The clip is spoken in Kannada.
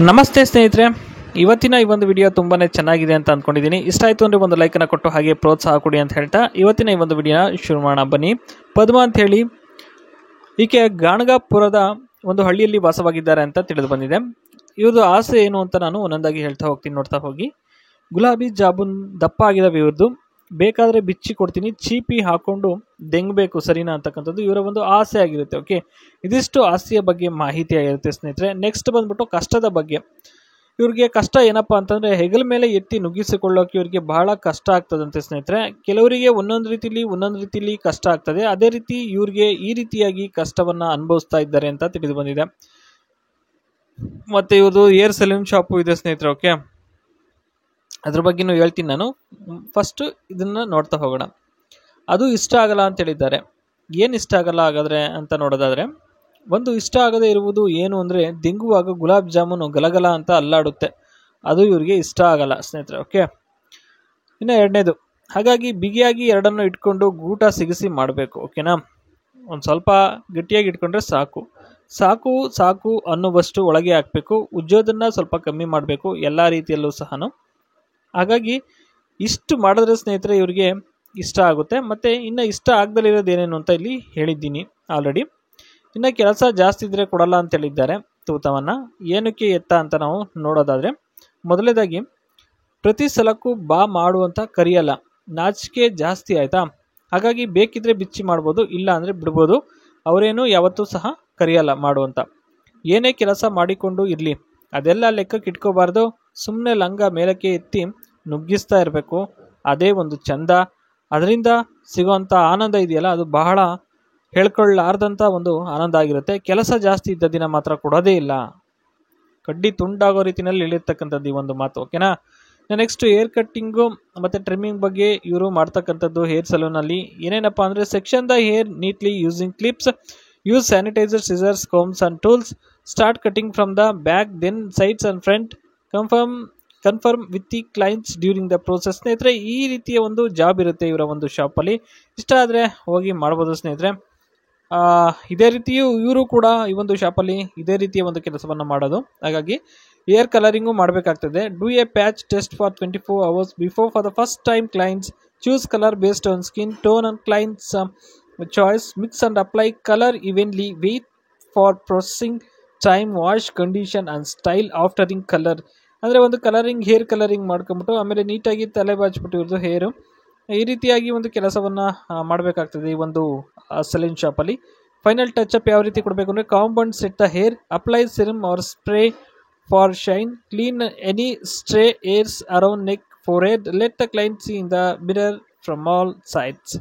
ನಮಸ್ತೆ ಸ್ನೇಹಿತರೆ, ಇವತ್ತಿನ ಈ ಒಂದು ವಿಡಿಯೋ ತುಂಬಾನೇ ಚೆನ್ನಾಗಿದೆ ಅಂತ ಅಂದ್ಕೊಂಡಿದ್ದೀನಿ. ಇಷ್ಟ ಆಯಿತು ಅಂದರೆ ಒಂದು ಲೈಕನ್ನು ಕೊಟ್ಟು ಹಾಗೆ ಪ್ರೋತ್ಸಾಹ ಕೊಡಿ ಅಂತ ಹೇಳ್ತಾ ಇವತ್ತಿನ ಈ ಒಂದು ವಿಡಿಯೋನ ಶುರು ಮಾಡೋಣ ಬನ್ನಿ. ಪದ್ಮ ಅಂತ ಹೇಳಿ ಈಕೆ ಗಾಣಗಾಪುರದ ಒಂದು ಹಳ್ಳಿಯಲ್ಲಿ ವಾಸವಾಗಿದ್ದಾರೆ ಅಂತ ತಿಳಿದು ಬಂದಿದೆ. ಇವ್ರದ್ದು ಆಸೆ ಏನು ಅಂತ ನಾನು ಒಂದೊಂದಾಗಿ ಹೇಳ್ತಾ ಹೋಗ್ತೀನಿ, ನೋಡ್ತಾ ಹೋಗಿ. ಗುಲಾಬಿ ಜಾಬೂನ್ ದಪ್ಪ ಆಗಿದಾವೆ ಇವ್ರದ್ದು, ಬೇಕಾದರೆ ಬಿಚ್ಚಿ ಕೊಡ್ತೀನಿ, ಚೀಪಿ ಹಾಕೊಂಡು ದೆಂಗಬೇಕು ಸರಿನಾ ಅಂತಕ್ಕಂಥದ್ದು ಇವರ ಒಂದು ಆಸೆ ಆಗಿರುತ್ತೆ. ಓಕೆ, ಇದಿಷ್ಟು ಆಸೆಯ ಬಗ್ಗೆ ಮಾಹಿತಿ ಆಗಿರುತ್ತೆ ಸ್ನೇಹಿತರೆ. ನೆಕ್ಸ್ಟ್ ಬಂದ್ಬಿಟ್ಟು ಕಷ್ಟದ ಬಗ್ಗೆ. ಇವ್ರಿಗೆ ಕಷ್ಟ ಏನಪ್ಪಾ ಅಂತಂದರೆ ಹೆಗಲ ಮೇಲೆ ಎತ್ತಿ ನುಗ್ಗಿಸಿಕೊಳ್ಳೋಕೆ ಇವ್ರಿಗೆ ಬಹಳ ಕಷ್ಟ ಆಗ್ತದಂತೆ ಸ್ನೇಹಿತರೆ. ಕೆಲವರಿಗೆ ಒಂದೊಂದು ರೀತಿಲಿ ಕಷ್ಟ ಆಗ್ತದೆ. ಅದೇ ರೀತಿ ಇವ್ರಿಗೆ ಈ ರೀತಿಯಾಗಿ ಕಷ್ಟವನ್ನು ಅನುಭವಿಸ್ತಾ ಇದ್ದಾರೆ ಅಂತ ತಿಳಿದು ಬಂದಿದೆ. ಮತ್ತು ಇವ್ರದ್ದು ಏರ್ ಸಲೂನ್ ಶಾಪು ಇದೆ ಸ್ನೇಹಿತರೆ. ಓಕೆ, ಅದ್ರ ಬಗ್ಗೆನೂ ಹೇಳ್ತೀನಿ ನಾನು. ಫಸ್ಟು ಇದನ್ನು ನೋಡ್ತಾ ಹೋಗೋಣ. ಅದು ಇಷ್ಟ ಆಗಲ್ಲ ಅಂತ ಹೇಳಿದ್ದಾರೆ. ಏನು ಇಷ್ಟ ಆಗಲ್ಲ ಹಾಗಾದರೆ ಅಂತ ನೋಡೋದಾದರೆ, ಒಂದು ಇಷ್ಟ ಆಗದೆ ಇರುವುದು ಏನು ಅಂದರೆ ದಿಂಗುವಾಗ ಗುಲಾಬ್ ಜಾಮೂನು ಗಲಗಲ ಅಂತ ಅಲ್ಲಾಡುತ್ತೆ, ಅದು ಇವ್ರಿಗೆ ಇಷ್ಟ ಆಗಲ್ಲ ಸ್ನೇಹಿತರೆ. ಓಕೆ, ಇನ್ನು ಎರಡನೇದು, ಹಾಗಾಗಿ ಬಿಗಿಯಾಗಿ ಎರಡನ್ನು ಇಟ್ಕೊಂಡು ಗೂಟ ಸಿಗಿಸಿ ಮಾಡಬೇಕು. ಓಕೆನಾ, ಒಂದು ಸ್ವಲ್ಪ ಗಟ್ಟಿಯಾಗಿ ಇಟ್ಕೊಂಡ್ರೆ ಸಾಕು ಸಾಕು ಸಾಕು ಅನ್ನುವಷ್ಟು ಒಳಗೆ ಹಾಕಬೇಕು. ಉಜ್ಜೋದನ್ನು ಸ್ವಲ್ಪ ಕಮ್ಮಿ ಮಾಡಬೇಕು ಎಲ್ಲ ರೀತಿಯಲ್ಲೂ ಸಹ. ಹಾಗಾಗಿ ಇಷ್ಟು ಮಾಡಿದ್ರೆ ಸ್ನೇಹಿತರೆ ಇವ್ರಿಗೆ ಇಷ್ಟ ಆಗುತ್ತೆ. ಮತ್ತು ಇನ್ನು ಇಷ್ಟ ಆಗದಲ್ಲಿರೋದು ಏನೇನು ಅಂತ ಇಲ್ಲಿ ಹೇಳಿದ್ದೀನಿ ಆಲ್ರೆಡಿ. ಇನ್ನು ಕೆಲಸ ಜಾಸ್ತಿ ಇದ್ದರೆ ಕೊಡಲ್ಲ ಅಂತ ಹೇಳಿದ್ದಾರೆ ತೂತವನ್ನು. ಏನಕ್ಕೆ ಎತ್ತ ಅಂತ ನಾವು ನೋಡೋದಾದರೆ, ಮೊದಲನೇದಾಗಿ ಪ್ರತಿ ಸಲಕ್ಕೂ ಬಾ ಮಾಡುವಂಥ ಕರೆಯಲ್ಲ, ನಾಚಿಕೆ ಜಾಸ್ತಿ ಆಯಿತಾ. ಹಾಗಾಗಿ ಬೇಕಿದ್ರೆ ಬಿಚ್ಚಿ ಮಾಡ್ಬೋದು, ಇಲ್ಲ ಅಂದರೆ ಬಿಡ್ಬೋದು. ಅವರೇನು ಯಾವತ್ತೂ ಸಹ ಕರೆಯಲ್ಲ ಮಾಡುವಂಥ. ಏನೇ ಕೆಲಸ ಮಾಡಿಕೊಂಡು ಇರಲಿ ಅದೆಲ್ಲ ಲೆಕ್ಕಕ್ಕೆ ಇಟ್ಕೋಬಾರ್ದು. ಸುಮ್ಮನೆ ಲಂಗ ಮೇಲಕ್ಕೆ ಎತ್ತಿ ನುಗ್ಗಿಸ್ತಾ ಇರಬೇಕು, ಅದೇ ಒಂದು ಚಂದ. ಅದರಿಂದ ಸಿಗೋವಂಥ ಆನಂದ ಇದೆಯಲ್ಲ, ಅದು ಬಹಳ ಹೇಳ್ಕೊಳ್ಳಾರ್ದಂಥ ಒಂದು ಆನಂದ ಆಗಿರುತ್ತೆ. ಕೆಲಸ ಜಾಸ್ತಿ ಇದ್ದ ದಿನ ಮಾತ್ರ ಕೊಡೋದೇ ಇಲ್ಲ, ಕಡ್ಡಿ ತುಂಡಾಗೋ ರೀತಿಯಲ್ಲಿ ಇಳಿರ್ತಕ್ಕಂಥದ್ದು ಈ ಒಂದು ಮಾತು. ಓಕೆನಾ. ನೆಕ್ಸ್ಟ್ ಏರ್ ಕಟ್ಟಿಂಗು ಮತ್ತು ಟ್ರಿಮ್ಮಿಂಗ್ ಬಗ್ಗೆ ಇವರು ಮಾಡ್ತಕ್ಕಂಥದ್ದು ಹೇರ್ ಸಲೂನಲ್ಲಿ ಏನೇನಪ್ಪ ಅಂದರೆ, section the hair neatly using clips, use sanitiser, scissors, combs and tools, start cutting from the back, then sides and front, confirm with the clients during the process. ಸ್ನೇಹಿತರೆ ಈ ರೀತಿಯ ಒಂದು ಜಾಬ್ ಇರುತ್ತೆ ಇವರ ಒಂದು ಶಾಪಲ್ಲಿ. ಇಷ್ಟ ಆದರೆ ಹೋಗಿ ಮಾಡ್ಬೋದು ಸ್ನೇಹಿತರೆ. ಇದೇ ರೀತಿಯೂ ಇವರು ಕೂಡ ಈ ಒಂದು ಶಾಪಲ್ಲಿ ಇದೇ ರೀತಿಯ ಒಂದು ಕೆಲಸವನ್ನು ಮಾಡೋದು. ಹಾಗಾಗಿ ಏರ್ ಕಲರಿಂಗು ಮಾಡಬೇಕಾಗ್ತದೆ. Do a patch test for 24 hours before for the first time clients, choose colour based on skin tone and clients choice, mix and apply colour evenly, wait for processing time, wash condition and style aftering colour. ಅಂದರೆ ಒಂದು ಕಲರಿಂಗ್, ಹೇರ್ ಕಲರಿಂಗ್ ಮಾಡ್ಕೊಂಬಿಟ್ಟು ಆಮೇಲೆ ನೀಟಾಗಿ ತಲೆ ಬಾಚಿಬಿಟ್ಟು ಇವ್ರದ್ದು ಹೇರು ಈ ರೀತಿಯಾಗಿ ಒಂದು ಕೆಲಸವನ್ನು ಮಾಡಬೇಕಾಗ್ತದೆ ಈ ಒಂದು ಸಲೂನ್ ಶಾಪಲ್ಲಿ. ಫೈನಲ್ ಟಚ್ ಅಪ್ ಯಾವ ರೀತಿ ಕೊಡಬೇಕು ಅಂದರೆ, comb and set the hair, apply serum or spray for shine, clean any stray hairs around neck, forehead, let the client see in the mirror from all sides.